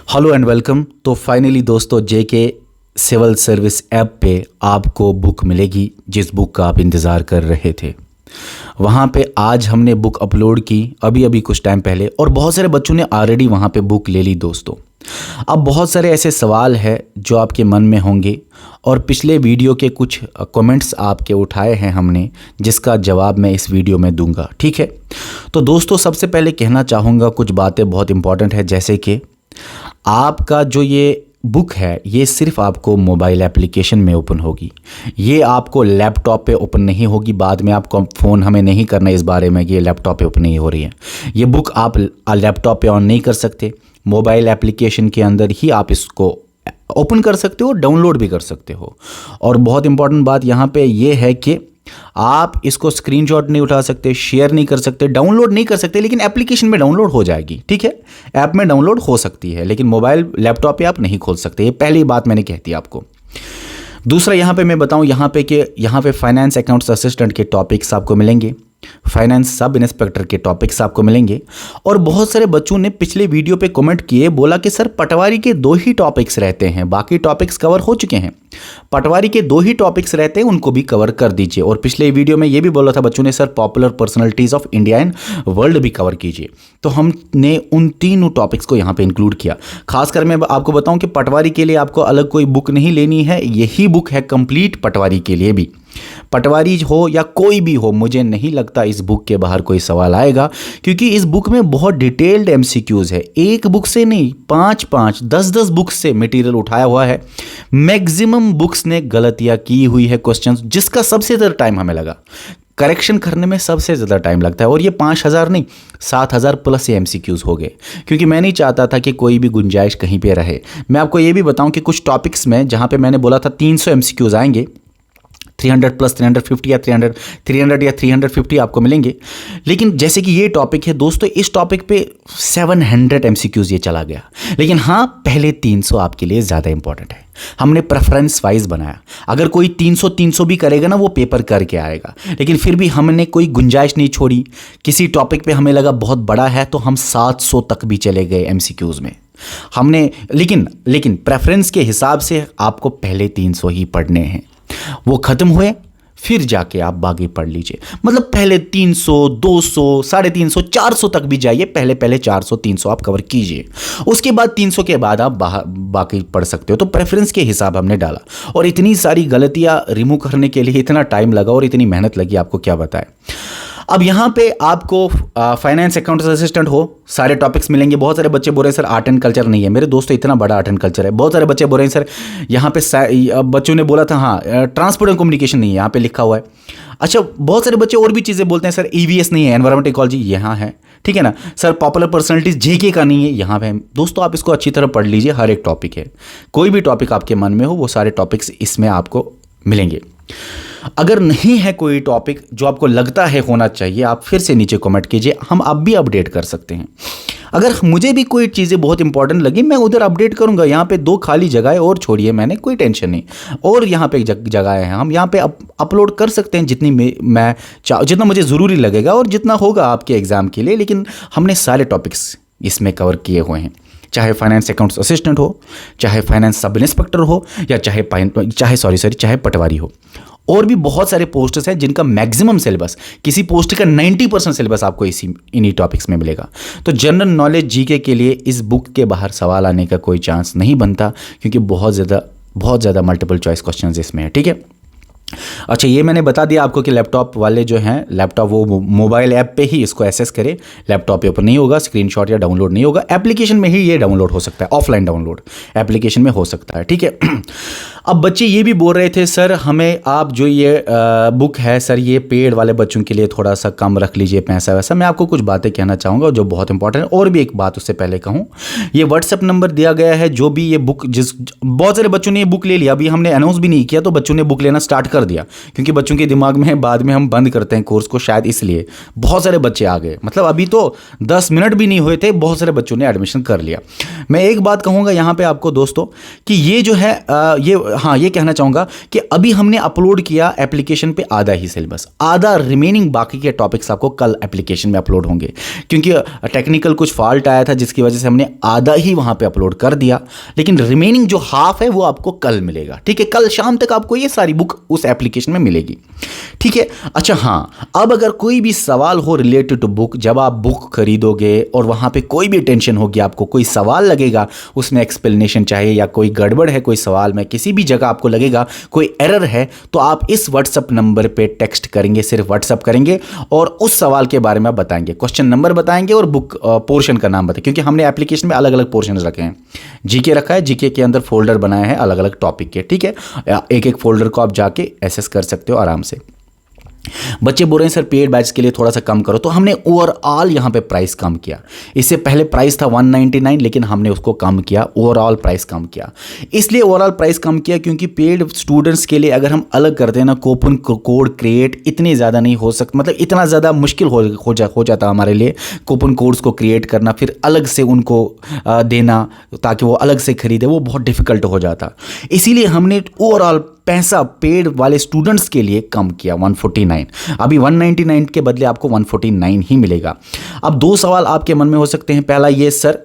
Hello and welcome. तो finally दोस्तों जेके civil service app पे आपको बुक मिलेगी जिस बुक का आप इंतज़ार कर रहे थे। वहाँ पे आज हमने बुक अपलोड की अभी कुछ टाइम पहले, और बहुत सारे बच्चों ने ऑलरेडी वहाँ पे बुक ले ली दोस्तों। अब बहुत सारे ऐसे सवाल हैं जो आपके मन में होंगे, और पिछले वीडियो के कुछ कमेंट्स आपके उठाए हैं हमने, जिसका जवाब मैं इस वीडियो में दूंगा। ठीक है, तो दोस्तों सबसे पहले कहना चाहूँगा कुछ बातें बहुत इंपॉर्टेंट है, जैसे कि आपका जो ये बुक है ये सिर्फ आपको मोबाइल एप्लीकेशन में ओपन होगी, ये आपको लैपटॉप पे ओपन नहीं होगी। बाद में आपको फ़ोन हमें नहीं करना इस बारे में कि ये लैपटॉप पे ओपन नहीं हो रही है। ये बुक आप लैपटॉप पे ऑन नहीं कर सकते, मोबाइल एप्लीकेशन के अंदर ही आप इसको ओपन कर सकते हो, डाउनलोड भी कर सकते हो। और बहुत इंपॉर्टेंट बात यहाँ पे ये है कि आप इसको स्क्रीनशॉट नहीं उठा सकते, शेयर नहीं कर सकते, डाउनलोड नहीं कर सकते, लेकिन एप्लीकेशन में डाउनलोड हो जाएगी। ठीक है, ऐप में डाउनलोड हो सकती है, लेकिन मोबाइल लैपटॉप पे आप नहीं खोल सकते। ये पहली बात मैंने कह दी आपको। दूसरा यहाँ पे मैं बताऊँ यहाँ पे फाइनेंस अकाउंट्स असिस्टेंट के टॉपिक्स आपको मिलेंगे, फाइनेंस सब इंस्पेक्टर के टॉपिक्स आपको मिलेंगे। और बहुत सारे बच्चों ने पिछले वीडियो पे कमेंट किए, बोला कि सर पटवारी के 2 ही टॉपिक्स रहते हैं, बाकी टॉपिक्स कवर हो चुके हैं। पटवारी के 2 ही टॉपिक्स रहते हैं, उनको भी कवर कर दीजिए। और पिछले वीडियो में ये भी बोला था बच्चों ने, sir popular personalities of India and world भी कवर कीजिए। तो हमने उन तीनों टॉपिक्स को यहाँ पे इंक्लूड किया। खासकर मैं आपको बताऊँ कि पटवारी के लिए आपको अलग कोई बुक नहीं लेनी है, यही बुक है कंप्लीट पटवारी के लिए भी। पटवारी हो या कोई भी हो, मुझे नहीं लगता इस बुक के बाहर कोई सवाल आएगा, क्योंकि इस बुक में बहुत डिटेल्ड एमसीक्यूज है। एक बुक से नहीं, 5-5, 10-10 बुक्स से मटेरियल उठाया हुआ है। मैक्सिमम बुक्स ने गलतियां की हुई है क्वेश्चंस, जिसका सबसे ज़्यादा टाइम हमें लगा। करेक्शन करने में सबसे ज़्यादा टाइम लगता है, और ये 5000 नहीं 7000 प्लस ये एमसीक्यूज़ हो गए, क्योंकि मैं नहीं चाहता था कि कोई भी गुंजाइश कहीं पे रहे। मैं आपको ये भी बताऊं कि कुछ टॉपिक्स में जहाँ पे मैंने बोला था 300 एमसीक्यूज़ आएंगे, 300 प्लस 350 या 300 या 350 आपको मिलेंगे। लेकिन जैसे कि ये टॉपिक है दोस्तों, इस टॉपिक पे 700 एमसीक्यूज़ ये चला गया। लेकिन हाँ, पहले 300 आपके लिए ज़्यादा इंपॉर्टेंट है। हमने प्रेफरेंस वाइज बनाया, अगर कोई 300 भी करेगा ना, वो पेपर करके आएगा। लेकिन फिर भी हमने कोई गुंजाइश नहीं छोड़ी। किसी टॉपिक पे हमें लगा बहुत बड़ा है, तो हम 700 तक भी चले गए एमसीक्यूज़ में हमने। लेकिन प्रेफरेंस के हिसाब से आपको पहले 300 ही पढ़ने हैं, वो खत्म हुए फिर जाके आप बाकी पढ़ लीजिए। मतलब पहले 300, 200, 350, 400 तक भी जाइए, पहले 400, 300 आप कवर कीजिए। उसके बाद 300 के बाद आप बाकी पढ़ सकते हो। तो प्रेफरेंस के हिसाब हमने डाला, और इतनी सारी गलतियां रिमूव करने के लिए इतना टाइम लगा और इतनी मेहनत लगी, आपको क्या बताएं। अब यहाँ पे आपको फाइनेंस अकाउंट्स असिस्टेंट हो सारे टॉपिक्स मिलेंगे। बहुत सारे बच्चे बोल रहे हैं सर आर्ट एंड कल्चर नहीं है। मेरे दोस्तों इतना बड़ा आर्ट एंड कल्चर है। बहुत सारे बच्चे बोल रहे हैं सर यहाँ पे बच्चों ने बोला था हाँ ट्रांसपोर्ट एंड कम्युनिकेशन नहीं है, यहाँ पे लिखा हुआ है। अच्छा, बहुत सारे बच्चे और भी चीज़ें बोलते हैं, सर ईवीएस नहीं है, एनवायरमेंट इकोलॉजी यहाँ है, ठीक है ना सर। पॉपुलर पर्सनालिटीज जेके का नहीं है, यहाँ पे। दोस्तों आप इसको अच्छी तरह पढ़ लीजिए, हर एक टॉपिक है। कोई भी टॉपिक आपके मन में हो, वो सारे टॉपिक्स इसमें आपको मिलेंगे। अगर नहीं है कोई टॉपिक जो आपको लगता है होना चाहिए, आप फिर से नीचे कमेंट कीजिए, हम अब भी अपडेट कर सकते हैं। अगर मुझे भी कोई चीज़ें बहुत इंपॉर्टेंट लगी, मैं उधर अपडेट करूंगा। यहाँ पे 2 खाली जगह और छोड़िए मैंने, कोई टेंशन नहीं। और यहाँ पे जगह है, हम यहाँ पे अपलोड कर सकते हैं जितना मुझे ज़रूरी लगेगा और जितना होगा आपके एग्ज़ाम के लिए। लेकिन हमने सारे टॉपिक्स इसमें कवर किए हुए हैं, चाहे फाइनेंस अकाउंट्स असिस्टेंट हो, चाहे फाइनेंस सब इंस्पेक्टर हो, या चाहे पटवारी हो। और भी बहुत सारे पोस्ट्स हैं जिनका मैक्सिमम सिलेबस, किसी पोस्ट का 90% सिलेबस आपको इन्हीं टॉपिक्स में मिलेगा। तो जनरल नॉलेज जीके के लिए इस बुक के बाहर सवाल आने का कोई चांस नहीं बनता, क्योंकि बहुत ज़्यादा मल्टीपल चॉइस क्वेश्चंस इसमें है। ठीक है, अच्छा ये मैंने बता दिया आपको कि लैपटॉप वाले जो हैं, लैपटॉप वो मोबाइल ऐप पे ही इसको एक्सेस करें। लैपटॉप पे ओपन नहीं होगा, स्क्रीनशॉट या डाउनलोड नहीं होगा। एप्लीकेशन में ही ये डाउनलोड हो सकता है, ऑफलाइन डाउनलोड एप्लीकेशन में हो सकता है। ठीक है, अब बच्चे ये भी बोल रहे थे सर हमें आप जो ये बुक है सर, ये पेड वाले बच्चों के लिए थोड़ा सा कम रख लीजिए पैसा वैसा। मैं आपको कुछ बातें कहना चाहूँगा जो बहुत इंपॉर्टेंट है। और भी एक बात उससे पहले कहूँ, ये व्हाट्सएप नंबर दिया गया है, जो भी ये बुक बहुत सारे बच्चों ने ये बुक ले लिया, अभी हमने अनाउंस भी नहीं किया, तो बच्चों ने बुक लेना स्टार्ट कर दिया, क्योंकि बच्चों के दिमाग में बाद में हम बंद करते हैं कोर्स को, शायद इसलिए बहुत सारे बच्चे आ गए। मतलब अभी तो 10 मिनट भी नहीं हुए थे, बहुत सारे बच्चों ने एडमिशन कर लिया। मैं एक बात कहूँगा यहाँ पे आपको दोस्तों कि ये जो है ये कहना चाहूँगा कि अभी हमने अपलोड किया एप्लीकेशन पे आधा ही सिलेबस, आधा रिमेनिंग बाकी के टॉपिक्स आपको कल एप्लीकेशन में अपलोड होंगे, क्योंकि टेक्निकल कुछ फॉल्ट आया था जिसकी वजह से हमने आधा ही वहाँ पे अपलोड कर दिया। लेकिन रिमेनिंग जो हाफ है वो आपको कल मिलेगा, ठीक है। कल शाम तक आपको ये सारी बुक उस एप्लीकेशन में मिलेगी, ठीक है। अच्छा हाँ, अब अगर कोई भी सवाल हो रिलेटेड टू बुक, जब आप बुक खरीदोगे और वहाँ पे कोई भी टेंशन होगी, आपको कोई सवाल लगेगा उसमें एक्सप्लेनेशन चाहिए या कोई गड़बड़ है कोई सवाल में, किसी भी जगह आपको लगेगा कोई एरर है, तो आप इस व्हाट्सएप नंबर पे टेक्स्ट करेंगे, सिर्फ व्हाट्सएप करेंगे और उस सवाल के बारे में बताएंगे, क्वेश्चन नंबर बताएंगे और बुक पोर्शन का नाम बताएंगे, क्योंकि हमने एप्लीकेशन में अलग अलग पोर्शन रखे हैं। जीके रखा है, जीके के अंदर फोल्डर बनाए हैं अलग अलग टॉपिक के, ठीक है। एक एक फोल्डर को आप जाके एक्सेस कर सकते हो आराम से। बच्चे बोल रहे हैं सर पेड बैच के लिए थोड़ा सा कम करो, तो हमने ओवरऑल यहाँ पे प्राइस कम किया। इससे पहले प्राइस था 199, लेकिन हमने उसको कम किया, ओवरऑल प्राइस कम किया। इसलिए ओवरऑल प्राइस कम किया क्योंकि पेड स्टूडेंट्स के लिए अगर हम अलग करते हैं ना, कूपन कोड क्रिएट इतने ज़्यादा नहीं हो सकता, मतलब इतना ज़्यादा मुश्किल हो जाता हमारे लिए कूपन कोड्स को क्रिएट करना, फिर अलग से उनको देना ताकि वो अलग से खरीदे, वो बहुत डिफिकल्ट हो जाता। इसीलिए हमने ओवरऑल पैसा पेड वाले स्टूडेंट्स के लिए कम किया 149। अभी 199 के बदले आपको 149 ही मिलेगा। अब दो सवाल आपके मन में हो सकते हैं। पहला ये, सर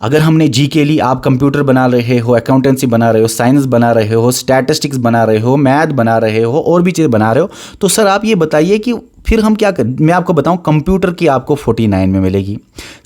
अगर हमने जी के लिए, आप कंप्यूटर बना रहे हो, अकाउंटेंसी बना रहे हो, साइंस बना रहे हो, स्टैटिस्टिक्स बना रहे हो, मैथ बना रहे हो और भी चीज़ बना रहे हो, तो सर आप ये बताइए कि फिर हम क्या कर, मैं आपको बताऊं, कंप्यूटर की आपको 49 में मिलेगी,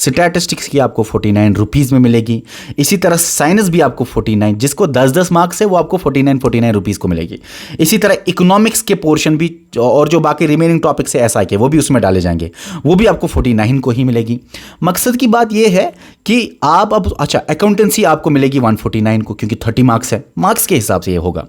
स्टैटिस्टिक्स की आपको 49 रुपीज़ में मिलेगी, इसी तरह साइंस भी आपको 49, जिसको 10-10 मार्क्स है वो आपको 49 रुपीज़ को मिलेगी। इसी तरह इकोनॉमिक्स के पोर्शन भी और जो बाकी रिमेनिंग टॉपिक्स है एसआई के, वो भी उसमें डाले जाएंगे, वो भी आपको 49 को ही मिलेगी। मकसद की बात ये है कि आप अब, अच्छा अकाउंटेंसी आपको मिलेगी 149 को, क्योंकि 30 मार्क्स है, मार्क्स के हिसाब से ये होगा।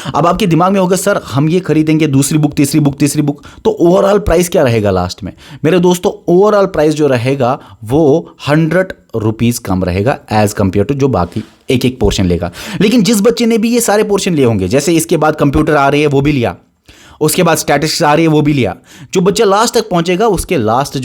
अब आपके दिमाग में होगा सर हम ये खरीदेंगे दूसरी बुक तीसरी बुक, तो ओवरऑल प्राइस क्या रहेगा लास्ट में? मेरे दोस्तों ओवरऑल प्राइस जो रहेगा वो 100 रुपीज़ कम रहेगा एज कंपेयर टू जो बाकी एक एक पोर्शन लेगा। लेकिन जिस बच्चे ने भी ये सारे पोर्शन लिए होंगे, जैसे इसके बाद कंप्यूटर आ रही है वो भी लिया, उसके बाद स्टैटिस्टिक्स आ रही है वो भी लिया, जो बच्चा लास्ट तक पहुंचेगा उसके लास्ट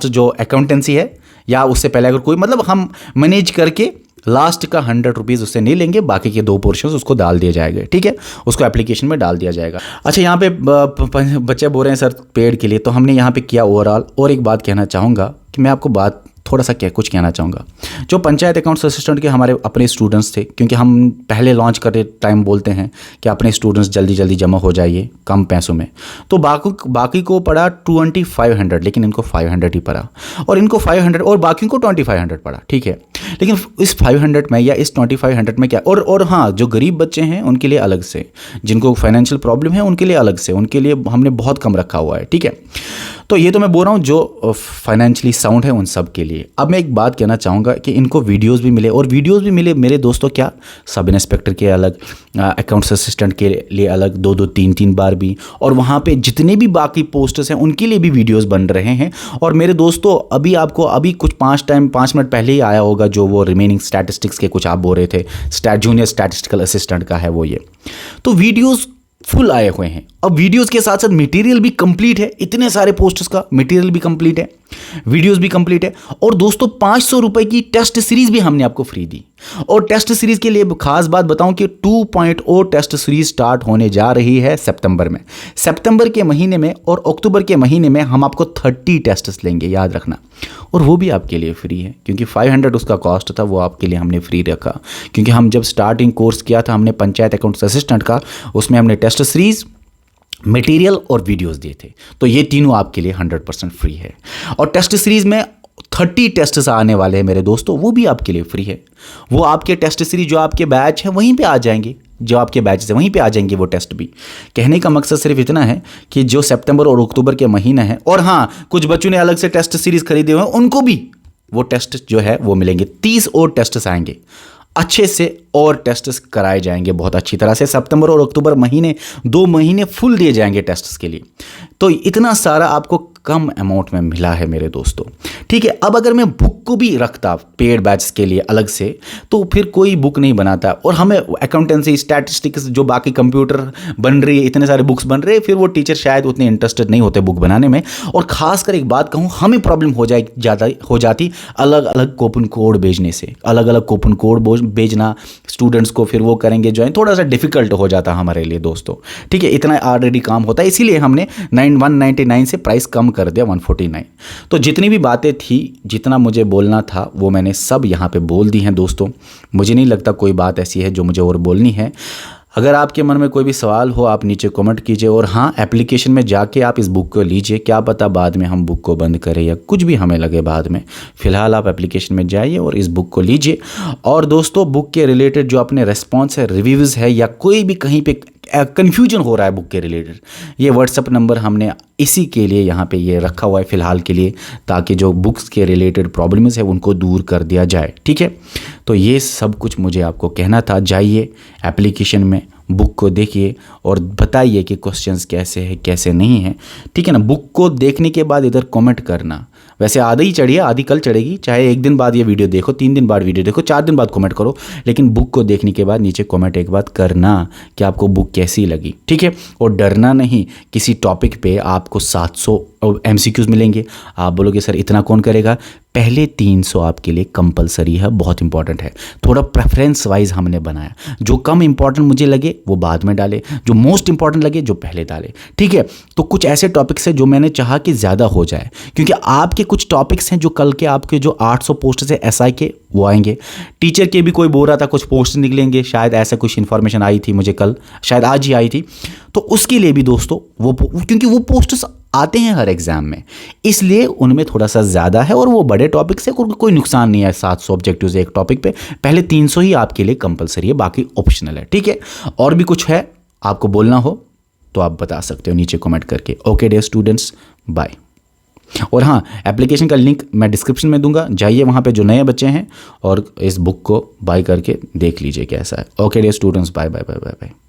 जो अकाउंटेंसी है या उससे पहले अगर कोई, मतलब हम मैनेज करके लास्ट का 100 रुपीज़ उससे नहीं लेंगे, बाकी के 2 पोर्शंस उसको डाल दिए जाएंगे, ठीक है, उसको एप्लीकेशन में डाल दिया जाएगा। अच्छा यहाँ पे बच्चे बोल रहे हैं सर पेड के लिए, तो हमने यहाँ पे किया ओवरऑल। और एक बात कहना चाहूँगा कि मैं आपको थोड़ा सा कुछ कहना चाहूँगा, जो पंचायत अकाउंट्स असिस्टेंट के हमारे अपने स्टूडेंट्स थे, क्योंकि हम पहले लॉन्च करते टाइम बोलते हैं कि अपने स्टूडेंट्स जल्दी जल्दी जमा हो जाइए कम पैसों में, तो बाकी को पड़ा 2500, लेकिन इनको 500 ही पड़ा, और इनको 500 और बाकी को 2500 पड़ा, ठीक है। लेकिन इस 500 में या इस 2500 में क्या, और हाँ जो गरीब बच्चे हैं उनके लिए अलग से, जिनको फाइनेंशियल प्रॉब्लम है उनके लिए अलग से, उनके लिए हमने बहुत कम रखा हुआ है, ठीक है। तो ये तो मैं बोल रहा हूँ जो फाइनेंशियली साउंड है उन सब के लिए। अब मैं एक बात कहना चाहूँगा कि इनको वीडियोस भी मिले, और वीडियोस भी मिले मेरे दोस्तों, क्या सब इंस्पेक्टर के अलग, अकाउंट्स असिस्टेंट के लिए अलग 2-2 3-3 बार भी, और वहाँ पे जितने भी बाकी पोस्टर्स हैं उनके लिए भी वीडियोस बन रहे हैं। और मेरे दोस्तों अभी कुछ 5 मिनट पहले ही आया होगा जो वो रिमेनिंग स्टैटिस्टिक्स के कुछ आप बोल रहे थे, जूनियर स्टैटिस्टिकल असिस्टेंट का है वो, ये तो वीडियोज़ फुल आए हुए हैं। अब वीडियोस के साथ साथ मटेरियल भी कंप्लीट है, इतने सारे पोस्टर्स का मटेरियल भी कंप्लीट है, वीडियोस भी कंप्लीट है। और दोस्तों 500 रुपए की टेस्ट सीरीज भी हमने आपको फ्री दी। और टेस्ट सीरीज के लिए खास बात बताऊं कि 2.0 टेस्ट सीरीज स्टार्ट होने जा रही है सितंबर में, सितंबर के महीने में, और अक्टूबर के महीने में हम आपको 30 टेस्ट लेंगे, याद रखना। और वो भी आपके लिए फ्री है, क्योंकि 500 उसका कॉस्ट था, वो आपके लिए हमने फ्री रखा। क्योंकि हम जब स्टार्टिंग कोर्स किया था हमने पंचायत अकाउंट्स असिस्टेंट का, उसमें हमने टेस्ट सीरीज, मटेरियल और वीडियोस दिए थे, तो ये तीनों आपके लिए 100% फ्री है। और टेस्ट सीरीज में 30 टेस्ट्स आने वाले हैं मेरे दोस्तों, वो भी आपके लिए फ्री है। वो आपके टेस्ट सीरीज जो आपके बैच है वहीं पे आ जाएंगे, जो आपके बैच है वहीं पे आ जाएंगे वो टेस्ट भी। कहने का मकसद सिर्फ इतना है कि जो सितंबर और अक्टूबर के महीना है, और हाँ कुछ बच्चों ने अलग से टेस्ट सीरीज खरीदे हुए हैं, उनको भी वो टेस्ट जो है वो मिलेंगे। 30 और टेस्ट्स आएंगे अच्छे से, और टेस्ट्स कराए जाएंगे बहुत अच्छी तरह से। सितंबर और अक्टूबर महीने 2 महीने फुल दिए जाएंगे टेस्ट्स के लिए। तो इतना सारा आपको कम अमाउंट में मिला है मेरे दोस्तों। ठीक है, अब अगर मैं बुक को भी रखता पेड बैच के लिए अलग से तो फिर कोई बुक नहीं बनाता, और हमें अकाउंटेंसी, स्टैटिस्टिक्स, जो बाकी कंप्यूटर बन रही है, इतने सारे बुक्स बन रहे हैं, फिर वो टीचर शायद उतने इंटरेस्टेड नहीं होते बुक बनाने में। और खासकर एक बात कहूँ, हमें प्रॉब्लम हो जाती अलग अलग कूपन कोड भेजने से। अलग अलग कूपन कोड भेजना स्टूडेंट्स को, फिर वो करेंगे ज्वाइन, थोड़ा सा डिफिकल्ट हो जाता हमारे लिए दोस्तों। ठीक है, इतना ऑलरेडी काम होता है, इसीलिए हमने 199 से प्राइस कम कर दिया 149। तो जितनी भी बातें थी, जितना मुझे बोलना था वो मैंने सब यहाँ पे बोल दी हैं दोस्तों। मुझे नहीं लगता कोई बात ऐसी है जो मुझे और बोलनी है। अगर आपके मन में कोई भी सवाल हो आप नीचे कमेंट कीजिए, और हाँ, एप्लीकेशन में जाके आप इस बुक को लीजिए। क्या पता बाद में हम बुक को बंद करें या कुछ भी हमें लगे बाद में। फ़िलहाल आप एप्लीकेशन में जाइए और इस बुक को लीजिए। और दोस्तों, बुक के रिलेटेड जो अपने रिस्पॉन्स है, रिव्यूज़ है, या कोई भी कहीं पे कन्फ्यूजन हो रहा है बुक के रिलेटेड, ये व्हाट्सअप नंबर हमने इसी के लिए यहाँ पे ये रखा हुआ है फ़िलहाल के लिए, ताकि जो बुक्स के रिलेटेड प्रॉब्लम्स है उनको दूर कर दिया जाए। ठीक है, तो ये सब कुछ मुझे आपको कहना था। जाइए एप्लीकेशन में, बुक को देखिए और बताइए कि क्वेश्चंस कैसे हैं कैसे नहीं हैं। ठीक है ना, बुक को देखने के बाद इधर कमेंट करना। वैसे आधी ही चढ़ी है, आधी कल चढ़ेगी, चाहे एक दिन बाद ये वीडियो देखो, 3 दिन बाद वीडियो देखो, 4 दिन बाद कमेंट करो, लेकिन बुक को देखने के बाद नीचे कमेंट एक बात करना कि आपको बुक कैसी लगी। ठीक है, और डरना नहीं, किसी टॉपिक पे आपको 700 MCQs मिलेंगे। आप बोलोगे सर इतना कौन करेगा? पहले 300 आपके लिए कंपलसरी है, बहुत इंपॉर्टेंट है। थोड़ा प्रेफरेंस वाइज हमने बनाया, जो कम इंपॉर्टेंट मुझे लगे वो बाद में डाले, जो मोस्ट इंपॉर्टेंट लगे जो पहले डाले। ठीक है, तो कुछ ऐसे टॉपिक्स हैं जो मैंने चाहा कि ज़्यादा हो जाए, क्योंकि आपके कुछ टॉपिक्स हैं जो कल के आपके जो 800 पोस्ट है SI के वो आएंगे। टीचर के भी कोई बोल रहा था कुछ पोस्ट निकलेंगे, शायद ऐसा कुछ इन्फॉर्मेशन आई थी मुझे कल, शायद आज ही आई थी। तो उसके लिए भी दोस्तों वो, क्योंकि वो पोस्ट्स आते हैं हर एग्जाम में, इसलिए उनमें थोड़ा सा ज़्यादा है, और वो बड़े टॉपिक से कोई नुकसान नहीं है। 700 ऑब्जेक्टिव्स एक टॉपिक पे, पहले 300 ही आपके लिए कंपलसरी है, बाकी ऑप्शनल है। ठीक है, और भी कुछ है आपको बोलना हो तो आप बता सकते हो नीचे कमेंट करके। Okay dear students, bye. और हाँ, एप्लीकेशन का लिंक मैं डिस्क्रिप्शन में दूंगा, जाइए वहाँ पे जो नए बच्चे हैं और इस बुक को बाय करके देख लीजिए कैसा है। Okay dear students, bye bye bye bye bye.